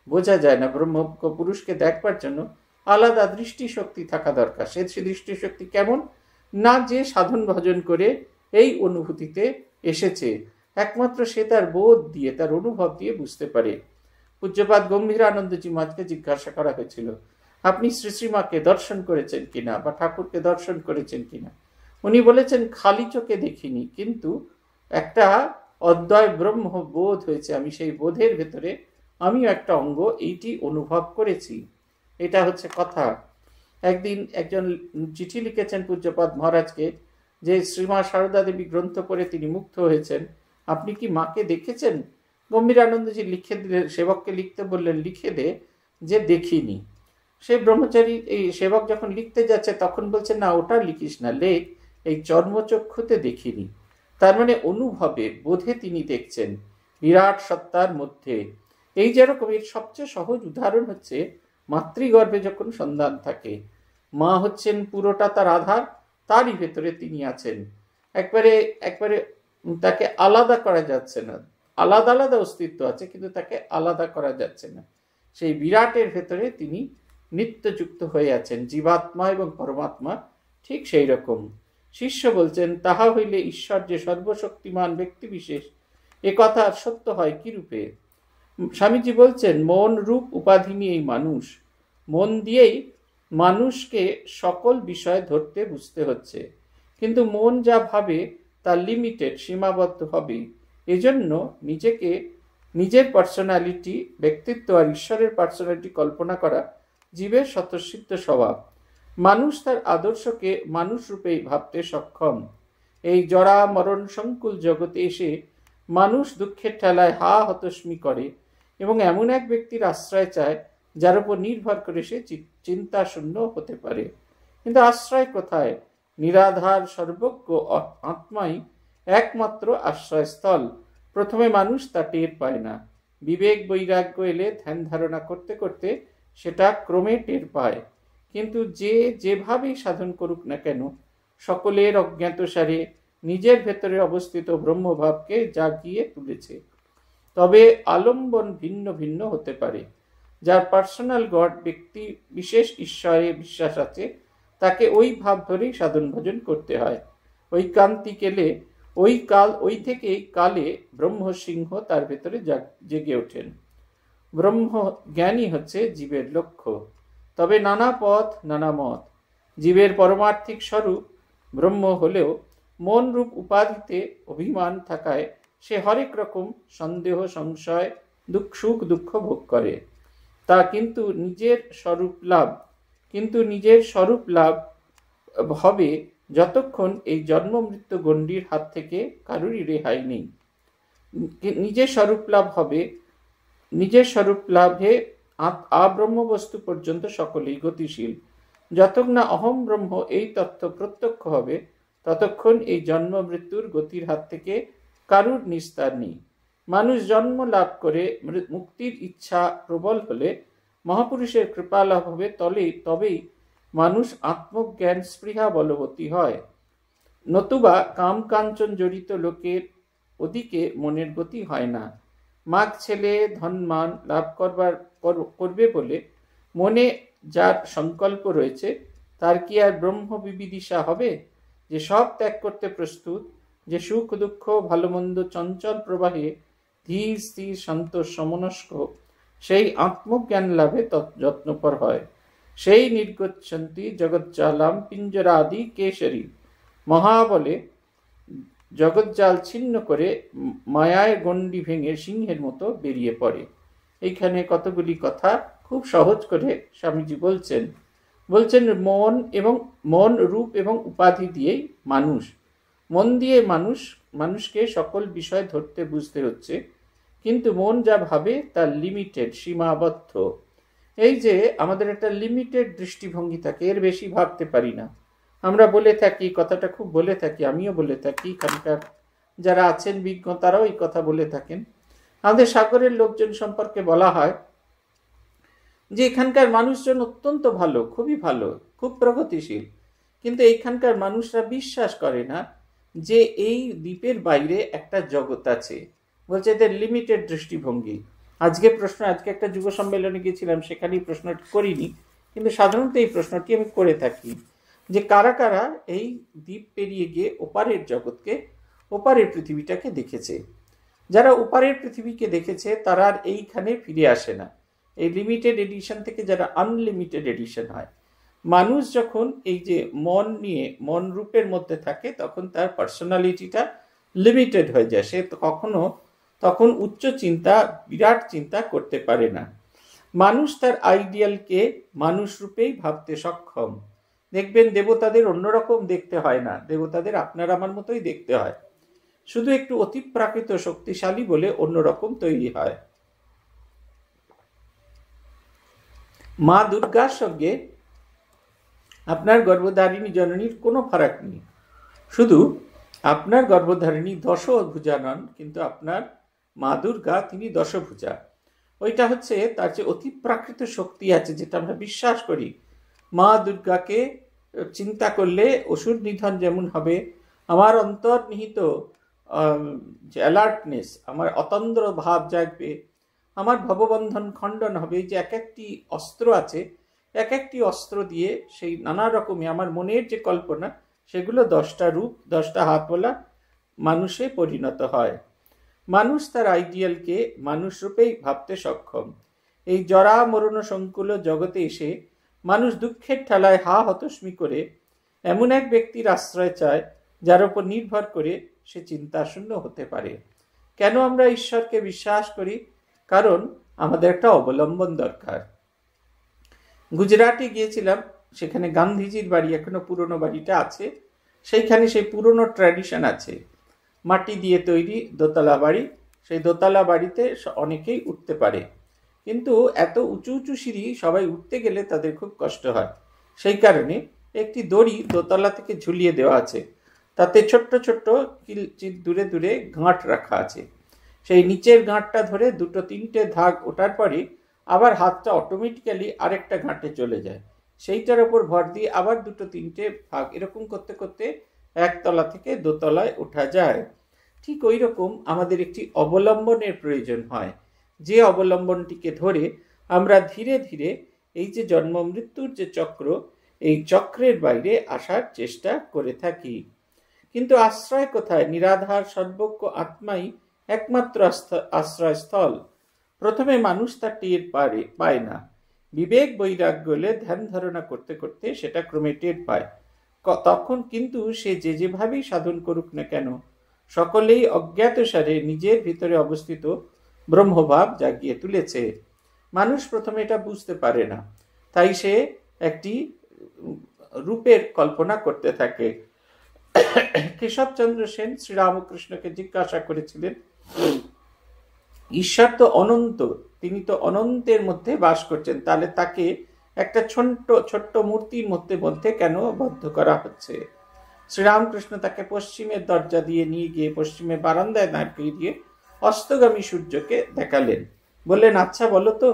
বোঝা যায় না। ব্রহ্মজ্ঞ পুরুষকে দেখবার জন্য আলাদা দৃষ্টিশক্তি থাকা দরকার। সে দৃষ্টিশক্তি কেমন না, যে সাধন ভজন করে এই অনুভূতিতে এসেছে, একমাত্র সে তার বোধ দিয়ে, তার অনুভব দিয়ে বুঝতে পারে। পূজ্যপাদ গম্ভীরানন্দজি মহারাজকে জিজ্ঞাসা করা হয়েছিল আপনি শ্রী শ্রীমাকে দর্শন করেছেন কিনা, বা ঠাকুরকে দর্শন করেছেন কিনা। উনি বলেছেন খালি চোখে দেখিনি, কিন্তু একটা অদ্বয় ব্রহ্ম বোধ হয়েছে, আমি সেই বোধের ভেতরে আমিও একটা অঙ্গ, এইটি অনুভব করেছি। এটা হচ্ছে কথা। একদিন একজন চিঠি লিখেছেন পূজ্যপাদ মহারাজকে যে শ্রীমা সারদা দেবী গ্রন্থ পড়ে তিনি মুগ্ধ হয়েছেন, আপনি কি মাকে দেখেছেন? গম্ভীরানন্দজি লিখে দিলে, সেবককে লিখতে বললেন লিখে দে যে দেখিনি। সেই ব্রহ্মচারী এই সেবক যখন লিখতে যাচ্ছে তখন বলছে না ওটা লিখিস না, লেখ এই চর্মচক্ষুতে দেখিনি। তার মানে অনুভবে, বোধে তিনি দেখছেন বিরাট সত্তার মধ্যে। এই যেরকম এর সবচেয়ে সহজ উদাহরণ হচ্ছে মাতৃগর্ভে যখন সন্তান থাকে, মা হচ্ছেন পুরোটা তার আধার, তারই ভেতরে তিনি আছেন, একবারে একবারে তাকে আলাদা করা যাচ্ছে না। আলাদা আলাদা অস্তিত্ব আছে, কিন্তু তাকে আলাদা করা যাচ্ছে না। সেই বিরাটের ভেতরে তিনি নিত্যযুক্ত হয়ে আছেন, জীবাত্মা এবং পরমাত্মা ঠিক সেই রকম। শিষ্য বলছেন তাহা হইলে ঈশ্বর যে সর্বশক্তিমান ব্যক্তি বিশেষ, এ কথা সত্য হয় কি রূপে? স্বামীজি বলছেন মন রূপ উপাধি নিয়ে মানুষ, মন দিয়েই মানুষকে সকল বিষয় ধরতে বুঝতে হচ্ছে, কিন্তু মন যা ভাবে তা লিমিটেড, সীমাবদ্ধ হবে। এজন্য নিজেকে, নিজের পার্সোনালিটি, ব্যক্তিত্ব আর ঈশ্বরের পার্সোনালিটি কল্পনা করা জীবের স্বতঃসিদ্ধ স্বভাব। মানুষ তার আদর্শকে মানুষ রূপেই ভাবতে সক্ষম। এই জরা মরণ সংকুল জগতে এসে মানুষ দুঃখের ঠেলায় হা হতস্মি করে এবং এমন এক ব্যক্তির আশ্রয় চায় যার উপর নির্ভর করে সে চিন্তা শূন্য হতে পারে। কিন্তু আশ্রয় কোথায়? নিরাধার সর্বজ্ঞ আত্মাই একমাত্র আশ্রয়স্থল। প্রথমে মানুষ তা টের পায় না, বিবেক বৈরাগ্য এলে ধ্যান ধারণা করতে করতে সেটা ক্রমে টের পায়। কিন্তু যে যেভাবেই সাধন করুক না কেন, সকলের অজ্ঞাতসারে নিজের ভেতরে অবস্থিত ব্রহ্মভাবকে জাগিয়ে তুলেছে। তবে আলম্বন ভিন্ন ভিন্ন হতে পারে। যার পার্সোনাল গড, ব্যক্তি বিশেষ ঈশ্বরে বিশ্বাস আছে, তাকে ওই ভাব ধরেই সাধন ভজন করতে হয়। ওই কান্তি কেলে ওই থেকেই কালে ব্রহ্মসিংহ তার ভেতরে জেগে ওঠেন। ব্রহ্ম জ্ঞানী হচ্ছে জীবের লক্ষ্য। তবে নানা পথ নানা মত। জীবের পরমার্থিক স্বরূপ ব্রহ্ম হলেও মন রূপ উপাধিতে অভিমান থাকায় সে হরেক রকম সন্দেহ, সংশয়, সুখ দুঃখ ভোগ করে। তা কিন্তু নিজের স্বরূপ লাভ হবে যতক্ষণ এই জন্ম মৃত্যু গণ্ডির হাত থেকে কারোরই রেহাই নেই। নিজের স্বরূপ লাভে আব্রহ্ম বস্তু পর্যন্ত সকলেই গতিশীল। যতক্ষণ না অহম ব্রহ্ম এই তত্ত্ব প্রত্যক্ষ হবে, ততক্ষণ এই জন্ম মৃত্যুর গতির হাত থেকে কারুর নিস্তার নেই। মানুষ জন্ম লাভ করে মুক্তির ইচ্ছা প্রবল হলে মহাপুরুষের কৃপা লাভ হবে, তবেই মানুষ আত্মজ্ঞান স্পৃহা বলবতী হয়। নতুবা কাম কাঞ্চন জড়িত লোকের ওদিকে মনের গতি হয় না। মাগ ছেলে ধনমান লাভ করবে বলে মনে যার সংকল্প রয়েছে, তার কি আর ব্রহ্ম বিবিদিশা হবে? যে সব ত্যাগ করতে প্রস্তুত, যে সুখ দুঃখ ভালো মন্দ চঞ্চল প্রবাহে ধীর স্থির শান্ত সমনস্ক, সেই আত্মজ্ঞান লাভে যত্নপর হয়। সেই নির্গচ্ছন্তি জগজ্জালাম পিঞ্জরাদি কেশরী। মহাবলে জগজ্জাল ছিন্ন করে মায়ায় গণ্ডি ভেঙে সিংহের মতো বেরিয়ে পড়ে। এইখানে কতগুলি কথা খুব সহজ করে স্বামীজি বলছেন। মন রূপ এবং উপাধি দিয়েই মন দিয়ে মানুষকে সকল বিষয় ধরতে বুঝতে হচ্ছে। কিন্তু মন যা ভাবে তা লিমিটেড, সীমাবদ্ধ। এই যে আমাদের একটা লিমিটেড দৃষ্টিভঙ্গি থাকে, এর বেশি ভাবতে পারি না। আমরা বলে থাকি, কথাটা খুব বলে থাকি, আমিও বলে থাকি, এখানকার যারা আছেন বিজ্ঞ তারাও এই কথা বলে থাকেন। আমাদের সাগরের লোকজন সম্পর্কে বলা হয় যে এখানকার মানুষজন অত্যন্ত ভালো, খুবই ভালো, খুব প্রগতিশীল। কিন্তু এইখানকার মানুষরা বিশ্বাস করে না যে এই দ্বীপের বাইরে একটা জগৎ আছে। বলছে এদের লিমিটেড দৃষ্টিভঙ্গি। আজকে একটা যুব সম্মেলনে গিয়েছিলাম, সেখানেই প্রশ্নটি করিনি, কিন্তু সাধারণত এই প্রশ্নটি আমি করে থাকি যে কারা কারা এই দ্বীপ পেরিয়ে গিয়ে ওপারের জগৎকে, ওপারের পৃথিবীটাকে দেখেছে। যারা ওপারের পৃথিবীকে দেখেছে তারা আর এইখানে ফিরে আসে না। এই লিমিটেড এডিশন থেকে যারা আনলিমিটেড এডিশন হয়, মানুষ যখন এই যে মন রূপের মধ্যে থাকে, তখন তার পার্সোনালিটিটা লিমিটেড হয়ে যায়। সে তখন উচ্চ চিন্তা, বিরাট চিন্তা করতে পারে না। মানুষ তার আইডিয়ালকে মানুষ রূপেই ভাবতে সক্ষম। দেখবেন দেবতাদের অন্যরকম দেখতে হয় না, দেবতাদের আপনার আমার মতোই দেখতে হয়, শুধু একটু অতিপ্রাকৃত শক্তিশালী বলে অন্যরকম তৈরি হয়। মা দুর্গার সঙ্গে আপনার গর্ভধারিণী জননীর কোনো ফারাক নেই। শুধু আপনার গর্ভধারিণী দশভুজা নন, কিন্তু আপনার মা দুর্গা তিনি দশভুজা। ওইটা হচ্ছে তার যে অতিপ্রাকৃত শক্তি আছে, যেটা আমরা বিশ্বাস করি। মা দুর্গাকে চিন্তা করলে অসুর নিধন যেমন হবে, আমার অন্তর্নিহিত যে অ্যালার্টনেস, আমার অতন্দ্র ভাব জাগবে, আমার ভববন্ধন খণ্ডন হবে। যে এক একটি অস্ত্র আছে, এক একটি অস্ত্র দিয়ে সেই নানা রকমই আমার মনের যে কল্পনা, সেগুলো 10টা রূপ, 10টা হাতওয়ালা মানুষে পরিণত হয়। মানুষ তার আইডিয়ালকে মানুষ রূপেই ভাবতে সক্ষম। এই জরা মরণ সংকুল জগতে এসে মানুষ দুঃখের ঠেলায় হতস্মি করে এমন এক ব্যক্তির আশ্রয় চায়, যার উপর নির্ভর করে সে চিন্তাশূন্য হতে পারে। কেন আমরা ঈশ্বরকে বিশ্বাস করি? কারণ আমাদের একটা অবলম্বন দরকার। গুজরাটে গিয়েছিলাম, সেখানে গান্ধীজির বাড়ি, এখনো পুরনো বাড়িটা আছে। সেইখানে সেই পুরনো ট্র্যাডিশন আছে, মাটি দিয়ে তৈরি দোতলা বাড়ি। সেই দোতলা বাড়িতে অনেকেই উঠতে পারে, কিন্তু এত উঁচু উঁচু সিঁড়ি সবাই উঠতে গেলে তাদের খুব কষ্ট হয়। সেই কারণে একটি দড়ি দোতলা থেকে ঝুলিয়ে দেওয়া আছে, তাতে ছোট্ট ছোট্ট দূরে দূরে গাঁট রাখা আছে। সেই নিচের গাঁটটা ধরে 2-3টে ধাপ ওঠার পরে আবার হাতটা অটোমেটিক্যালি আরেকটা ঘাটে চলে যায়, সেইটার ওপর ভর দিয়ে আবার দুটো তিনটে ভাগ, এরকম করতে করতে একতলা থেকে দোতলায় ওঠা যায়। ঠিক ওই রকম আমাদের একটি অবলম্বনের প্রয়োজন হয়, যে অবলম্বনটিকে ধরে আমরা ধীরে ধীরে এই যে জন্ম মৃত্যুর যে চক্র, এই চক্রের বাইরে আসার চেষ্টা করে থাকি। কিন্তু আশ্রয় কোথায়? নিরাধার সর্বজ্ঞ আত্মাই একমাত্র আশ্রয়স্থল। প্রথমে মানুষ তা টের পায় না। বিবেক বৈরাগ্য এলে ধ্যান ধারণা করতে করতে সেটা ক্রমে টের পায়। তখন কিন্তু সে যেভাবেই সাধন করুক না কেন, সকলেই অজ্ঞাতসারে নিজের ভিতরে অবস্থিত ব্রহ্মভাব জাগিয়ে তুলেছে। মানুষ প্রথমে এটা বুঝতে পারে না, তাই সে একটি রূপের কল্পনা করতে থাকে। কেশবচন্দ্র সেন শ্রীরামকৃষ্ণকে জিজ্ঞাসা করেছিলেন, ঈশ্বর তো অনন্ত, তিনি তো অনন্তের মধ্যে বাস করছেন, তাহলে তাকে একটা ছোট্ট মূর্তির মধ্যে কেন বদ্ধ করা হচ্ছে? শ্রীরামকৃষ্ণ তাকে পশ্চিমের দরজা দিয়ে নিয়ে গিয়ে পশ্চিমের বারান্দায় দাঁড়িয়ে দিয়ে অস্তগামী সূর্যকে দেখালেন। বললেন, আচ্ছা বলো তো,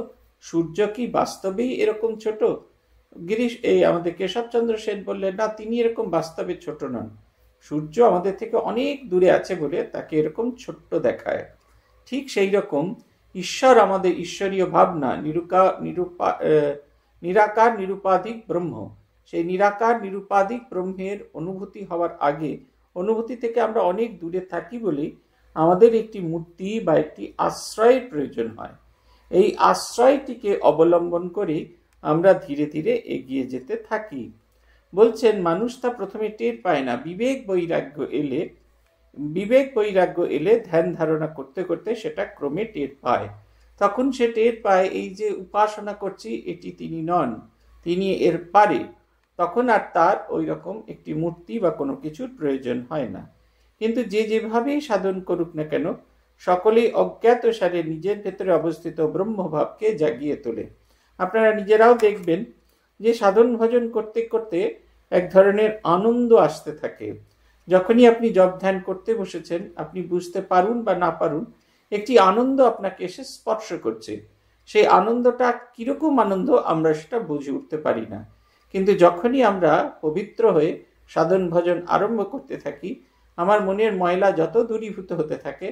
সূর্য কি বাস্তবেই এরকম ছোট? আমাদের কেশবচন্দ্র সেন বললেন, না, তিনি এরকম বাস্তবে ছোট নন, সূর্য আমাদের থেকে অনেক দূরে আছে বলে তাকে এরকম ছোট্ট দেখায়। ঠিক সেই রকম ঈশ্বর আমাদের ঈশ্বরীয় ভাবনা, নিরাকার নিরুপাধিক ব্রহ্ম। সেই নিরাকার নিরুপাধিক ব্রহ্মের অনুভূতি হওয়ার আগে, অনুভূতি থেকে আমরা অনেক দূরে থাকি বলে আমাদের একটি মূর্তি বা একটি আশ্রয়ের প্রয়োজন হয়। এই আশ্রয়টিকে অবলম্বন করে আমরা ধীরে ধীরে এগিয়ে যেতে থাকি। বলছেন, মানুষ তা প্রথমে টের পায় না। বিবেক বৈরাগ্য এলে ধ্যান ধারণা করতে করতে সেটা ক্রমে টের পায়। তখন সে টের পায় এই যে উপাসনা করছি এটি তিনি নন, তিনি এর পারে। তখন আর তার ওই রকম একটি মূর্তি বা কোনো কিছুর প্রয়োজন হয় না। কিন্তু যে যেভাবেই সাধন করুক না কেন, সকলেই অজ্ঞাতসারে নিজের ভেতরে অবস্থিত ব্রহ্মভাবকে জাগিয়ে তোলে। আপনারা নিজেরাও দেখবেন যে সাধন ভজন করতে করতে এক ধরনের আনন্দ আসতে থাকে। যখনই আপনি জপ ধ্যান করতে বসেছেন, আপনি বুঝতে পারুন বা না পারুন, একটি আনন্দ আপনাকে এসে স্পর্শ করছে। সেই আনন্দটা কিরকম আনন্দ আমরা সেটা বুঝে উঠতে পারি না, কিন্তু যখনই আমরা পবিত্র হয়ে সাধন ভজন আরম্ভ করতে থাকি, আমার মনের ময়লা যত দূরীভূত হতে থাকে,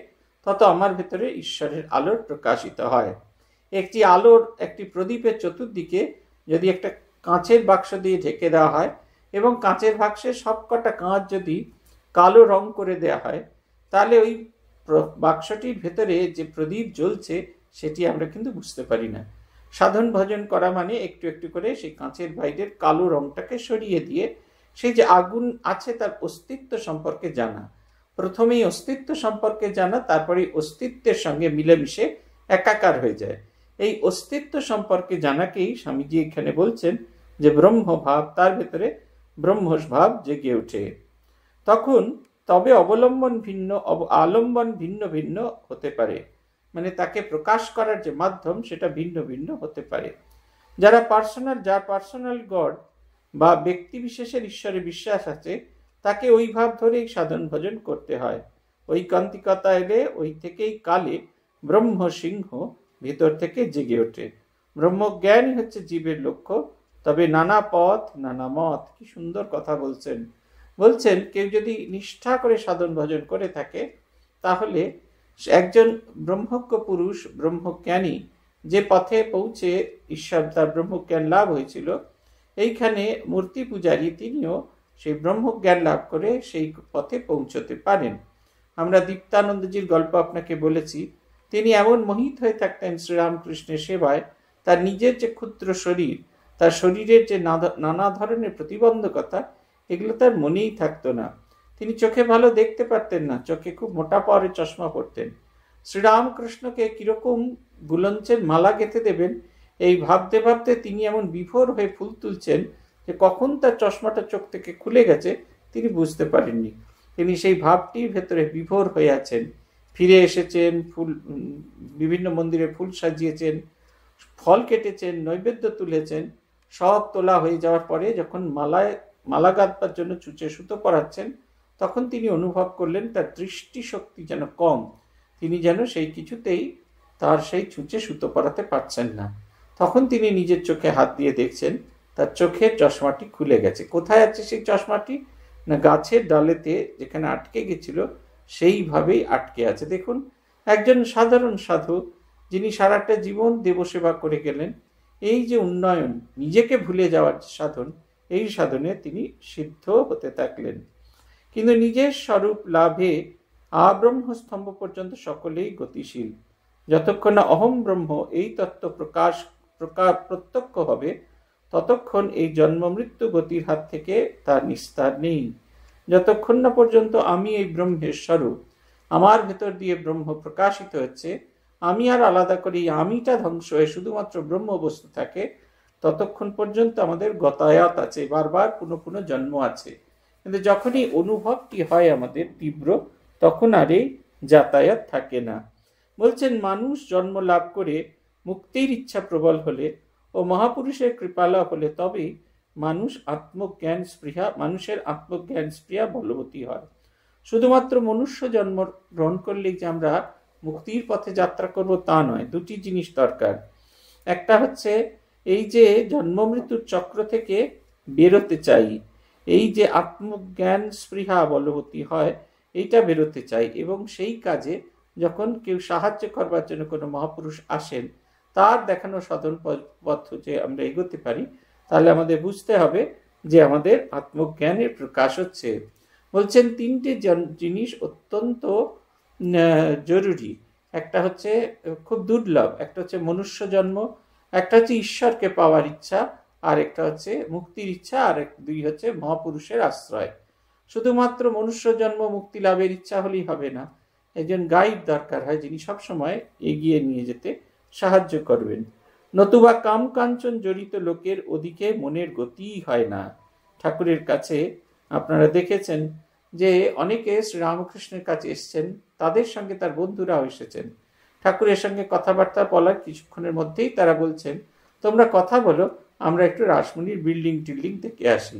তত আমার ভেতরে ঈশ্বরের আলোর প্রকাশিত হয়। একটি প্রদীপের চতুর্দিকে যদি একটা কাঁচের বাক্স দিয়ে ঢেকে দেওয়া হয় এবং কাঁচের বাক্সে সবকটা কাঁচ যদি কালো রং করে দেওয়া হয়, তাহলে ওই বাক্সটির ভেতরে যে প্রদীপ জ্বলছে সেটি আমরা কিন্তু বুঝতে পারি না। সাধন ভজন করা মানে একটু একটু করে সেই কাঁচের বাইরের কালো রংটাকে সরিয়ে দিয়ে সেই যে আগুন আছে তার অস্তিত্ব সম্পর্কে জানা। প্রথমেই অস্তিত্ব সম্পর্কে জানা, তারপরে অস্তিত্বের সঙ্গে মিলেমিশে একাকার হয়ে যায়। এই অস্তিত্ব সম্পর্কে জানাকেই স্বামীজি এখানে বলছেন যে ব্রহ্মভাব, তার ভেতরে ব্রহ্মভাব জেগে ওঠে। তবে আলম্বন ভিন্ন ভিন্ন হতে পারে, মানে তাকে প্রকাশ করার যে মাধ্যম সেটা ভিন্ন ভিন্ন হতে পারে। যার পার্সোনাল গড বা ব্যক্তি বিশেষের ঈশ্বরে বিশ্বাস আছে, তাকে ওই ভাব ধরেই সাধন ভজন করতে হয়। ঐকান্তিকতা এলে ওই থেকেই কালে ব্রহ্ম সিংহ ভিতর থেকে জেগে ওঠে। ব্রহ্মজ্ঞানই হচ্ছে জীবের লক্ষ্য, তবে নানা পথ নানা মত। কি সুন্দর কথা বলছেন কেউ যদি নিষ্ঠা করে সাধন ভজন করে থাকে, তাহলে একজন ব্রহ্মজ্ঞ পুরুষ, ব্রহ্মজ্ঞানী, যে পথে পৌঁছে ঈশ্বর তার ব্রহ্মজ্ঞান লাভ হয়েছিল, এইখানে মূর্তি পূজারী তিনিও সেই ব্রহ্মজ্ঞান লাভ করে সেই পথে পৌঁছতে পারেন। আমরা দীপ্তানন্দজির গল্প আপনাকে বলেছি, তিনি এমন মোহিত হয়ে থাকতেন শ্রীরামকৃষ্ণের সেবায়, তার নিজের যে ক্ষুদ্র শরীর, তার শরীরের যে নানা ধরনের প্রতিবন্ধকতা, এগুলো তার মনেই থাকতো না। তিনি চোখে ভালো দেখতে পারতেন না, চোখে খুব মোটা পাওয়ারের চশমা পরতেন। শ্রীরামকৃষ্ণকে কিরকম গুলঞ্চের মালা গেঁথে দেবেন এই ভাবতে ভাবতে তিনি এমন বিভোর হয়ে ফুল তুলছেন যে কখন তার চশমাটা চোখ থেকে খুলে গেছে তিনি বুঝতে পারেননি। তিনি সেই ভাবটির ভেতরে বিভোর হয়ে আছেন। ফিরে এসেছেন, বিভিন্ন মন্দিরে ফুল সাজিয়েছেন, ফল কেটেছেন, নৈবেদ্য তুলেছেন। সব তোলা হয়ে যাওয়ার পরে যখন মালা গাঁথবার জন্য চুচে সুতো পরাচ্ছেন, তখন তিনি অনুভব করলেন তার দৃষ্টিশক্তি যেন কম, তিনি যেন সেই কিছুতেই তার সেই চুচে সুতো পরাতে পারছেন না। তখন তিনি নিজের চোখে হাত দিয়ে দেখছেন তার চোখের চশমাটি খুলে গেছে। কোথায় আছে সেই চশমাটি? না গাছের ডালেতে যেখানে আটকে গেছিল সেইভাবেই আটকে আছে। দেখুন, একজন সাধারণ সাধু যিনি সারাটা জীবন দেবসেবা করে গেলেন, এই যে উন্নয়ন, নিজেকে ভুলে যাওয়ার সাধন, এই সাধনে তিনি সিদ্ধ হতে থাকলেন। কিন্তু নিজের স্বরূপ লাভে আব্রহ্মস্তম্ভ পর্যন্ত সকলেই গতিশীল। যতক্ষণ না অহম ব্রহ্ম এই তত্ত্ব প্রত্যক্ষ হবে, ততক্ষণ এই জন্ম মৃত্যু গতির হাত থেকে তার নিস্তার নেই। যতক্ষণ না পর্যন্ত আমি এই ব্রহ্মের স্বরূপ, আমার ভেতর দিয়ে ব্রহ্ম প্রকাশিত হচ্ছে, আমি আর আলাদা করে আমিটা ধ্বংস হয়ে শুধুমাত্র ব্রহ্ম বস্তু থাকে, ততক্ষণ পর্যন্ত আমাদের গতায়াত আছে, বারবার পুনঃ পুনঃ জন্ম আছে। কিন্তু যখনই অনুভবটি হয় আমাদের তীব্র, তখন আর এই যাতায়াত থাকে না। বলছেন, মানুষ জন্ম লাভ করে মুক্তির ইচ্ছা প্রবল হলে ও মহাপুরুষের কৃপালাভ হলে তবেই মানুষের আত্মজ্ঞান স্পৃহা বলবতী হয়। শুধুমাত্র মনুষ্য জন্ম গ্রহণ করলেই যে আমরা মুক্তির পথে যাত্রা করব তা নয়। দুটি জিনিস দরকার। একটা হচ্ছে এই যে জন্ম মৃত্যুর চক্র থেকে বেরোতে চাই, এই যে আত্মজ্ঞান স্পৃহা বলবতী হয়, এইটা বেরোতে চাই। এবং সেই কাজে যখন কেউ সাহায্য করবার জন্য কোনো মহাপুরুষ আসেন, তার দেখানো সাধন পথ যে আমরা এগোতে পারি, তাহলে আমাদের বুঝতে হবে যে আমাদের আত্মজ্ঞানের প্রকাশ হচ্ছে। বলছেন, তিনটে জিনিস অত্যন্ত জরুরি। একটা হচ্ছে খুব দুর্লভ, একটা হচ্ছে মনুষ্য জন্ম, একটা হচ্ছে ঈশ্বরকে পাওয়ার ইচ্ছা, আর একটা হচ্ছে মুক্তির ইচ্ছা, আর দুই হচ্ছে মহাপুরুষের আশ্রয়। শুধুমাত্র মনুষ্য জন্ম মুক্তি লাভের ইচ্ছা হলেই হবে না, একজন গাইড দরকার হয় যিনি সবসময় এগিয়ে নিয়ে যেতে সাহায্য করবেন। নতুবা কাম কাঞ্চন জড়িত লোকের ওদিকে মনের গতিই হয় না। ঠাকুরের কাছে আপনারা দেখেছেন যে অনেকে শ্রীরামকৃষ্ণের কাছে এসছেন, তাদের সঙ্গে তার বন্ধুরাও এসেছেন। ঠাকুরের সঙ্গে কথাবার্তা বলার কিছুক্ষণের মধ্যেই তারা বলছেন, তোমরা কথা বলো, আমরা একটু রাসমণির বিল্ডিং টিল্ডিং দেখে আসি।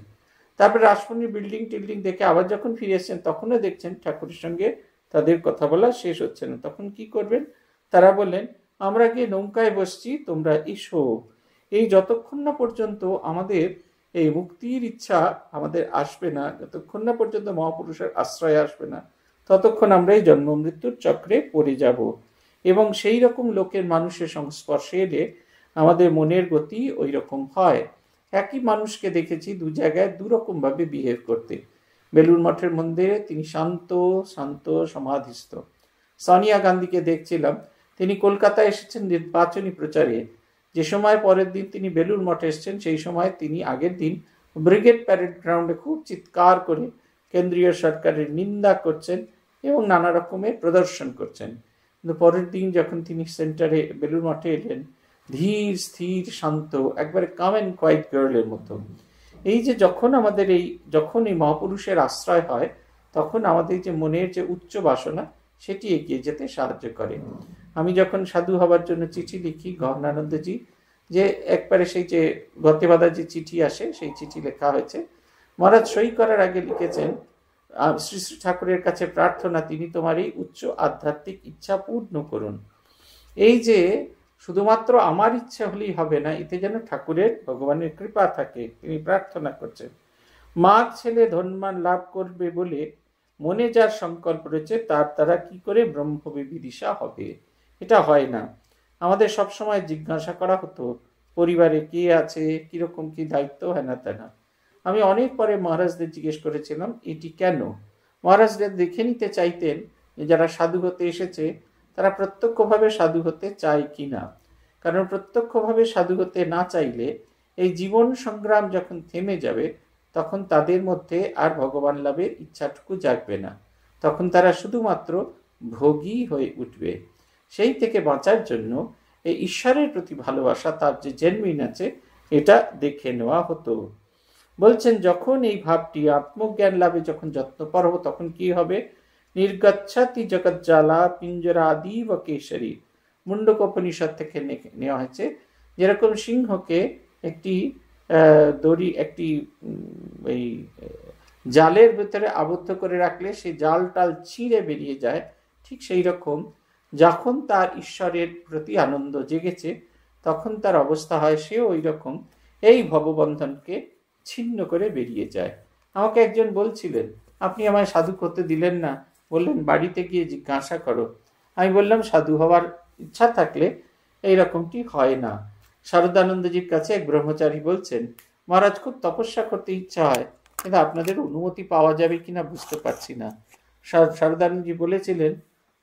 তারপরে রাসমণির বিল্ডিং টিল্ডিং দেখে আবার যখন ফিরে এসছেন, তখনও দেখছেন ঠাকুরের সঙ্গে তাদের কথা বলা শেষ হচ্ছে না। তখন কি করবেন? তারা বললেন, আমরা গিয়ে নৌকায় বসছি, তোমরা এসো। এই যতক্ষণ না পর্যন্ত আমাদের এই মুক্তির ইচ্ছা আমাদের আসবে না, যতক্ষণ না পর্যন্ত মহাপুরুষের আশ্রয় আসবে না, ততক্ষণ আমরা এই জন্ম মৃত্যুর চক্রে পড়ে যাব। এবং সেই রকম লোকের মানুষের সংস্পর্শে এলে আমাদের মনের গতি ওই রকম হয়। একই মানুষকে দেখেছি দু জায়গায় দুরকম ভাবে বিহেভ করতে। বেলুড় মঠের মন্দিরে তিনি শান্ত সমাধিস্থ। সোনিয়া গান্ধীকে দেখছিলাম, তিনি কলকাতায় এসেছেন নির্বাচনী প্রচারে। যে সময় পরের দিন তিনি বেলুড় মঠে এসেছেন, সেই সময় তিনি আগের দিন ব্রিগেড প্যারেড গ্রাউন্ডে খুব চিৎকার করে কেন্দ্রীয় সরকারের নিন্দা করছেন এবং নানা রকমের প্রদর্শন করছেন। কিন্তু পরের দিন যখন তিনি সেন্টারে বেলুড় মঠে এলেন, ধীর স্থির শান্ত, একবারে কাম অ্যান্ড কোয়াইট গার্লের মতো। এই যে যখন এই মহাপুরুষের আশ্রয় হয়, তখন আমাদের যে মনের যে উচ্চ বাসনা, সেটি এগিয়ে যেতে সাহায্য করে। আমি যখন সাধু হবার জন্য চিঠি লিখি, গহনানন্দজি যে একবারে সেই যে গতে বাঁধা যে চিঠি আসে, সেই চিঠি লেখা হয়েছে। মহারাজ সই করার আগে লিখেছেন, শ্রী শ্রী ঠাকুরের কাছে প্রার্থনা, তিনি তোমার এই উচ্চ আধ্যাত্মিক ইচ্ছা পূর্ণ করুন। এই যে শুধুমাত্র আমার ইচ্ছা হলেই হবে না, এতে যেন ঠাকুরের ভগবানের কৃপা থাকে, তিনি প্রার্থনা করছেন। মার ছেলে ধনমান লাভ করবে বলে মনে যার সংকল্প রয়েছে, তার দ্বারা কি করে ব্রহ্মবিদিশা হবে? এটা হয় না। আমাদের সবসময় জিজ্ঞাসা করা হতো, পরিবারে কে আছে, কিরকম কি দায়িত্ব, হ্যানা তেনা। আমি অনেক পরে মহারাজদের জিজ্ঞেস করেছিলাম এটি কেন। মহারাজদের দেখে নিতে চাইতেন যারা সাধু হতে এসেছে তারা প্রত্যক্ষভাবে সাধু হতে চায় কি না। কারণ প্রত্যক্ষভাবে সাধু হতে না চাইলে এই জীবন সংগ্রাম যখন থেমে যাবে, তখন তাদের মধ্যে আর ভগবান লাভের ইচ্ছাটুকু জাগবে না। তখন তারা শুধুমাত্র ভোগী হয়ে উঠবে। সেই থেকে বাঁচার জন্য এই ঈশ্বরের প্রতি ভালোবাসা, তার যে জেনুইন আছে, এটা দেখে নেওয়া হতো। বলছেন, যখন এই ভাবটি আত্মজ্ঞান লাভে যখন যত্নপর হবো, তখন কি হবে? নির্গচ্ছাতি জগজ্জালা পিঞ্জরাদিব কেশরী, মুন্ডকোপনিষদ থেকে নেওয়া হয়েছে। যেরকম সিংহকে একটি এই জালের ভেতরে আবদ্ধ করে রাখলে সেই জাল টাল ছিঁড়ে বেরিয়ে যায়, ঠিক সেই রকম যখন তার ঈশ্বরের প্রতি আনন্দ জেগেছে, তখন তার অবস্থা হয় সেও ওই রকম এই ভববন্ধনকে ছিন্ন করে বেরিয়ে যায়। আমাকে একজন বলছিলেন, আপনি আমায় সাধু করতে দিলেন না, বললেন বাড়িতে গিয়ে জিজ্ঞাসা করো। আমি বললাম, সাধু হওয়ার ইচ্ছা থাকলে এইরকমটি হয় না। শারদানন্দজির কাছে এক ব্রহ্মচারী বলছেন, মহারাজ, খুব তপস্যা করতে ইচ্ছা হয়, কিন্তু আপনাদের অনুমতি পাওয়া যাবে কিনা বুঝতে পারছি না। শারদানন্দজি বলেছিলেন,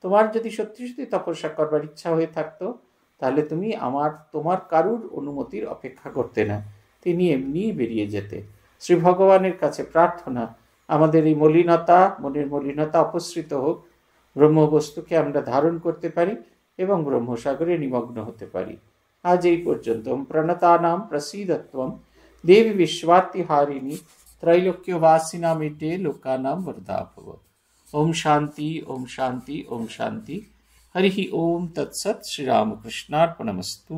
তোমার যদি সত্যি সত্যি তপস্যা করবার ইচ্ছা হয়ে থাকতো, তাহলে তুমি তোমার কারুর অনুমতির অপেক্ষা করতে না, তিনি এমনিই বেরিয়ে যেতে। শ্রী ভগবানের কাছে প্রার্থনা, আমাদের এই মলিনতা, মনের মলিনতা অপসৃত হোক, ব্রহ্মবস্তুকে আমরা ধারণ করতে পারি এবং ব্রহ্মসাগরে নিমগ্ন হতে পারি। আজ এই পর্যন্ত। প্রণতানাম প্রসীদত্বম দেবী বিশ্বার্তিহারিণী त्रैलोक्यवासिनामिते लोकानां वरदा भव। ओम शांति, ओम शांति, ओम शांति। हरि ओम तत्सत्। श्री रामकृष्णार्पणमस्तु।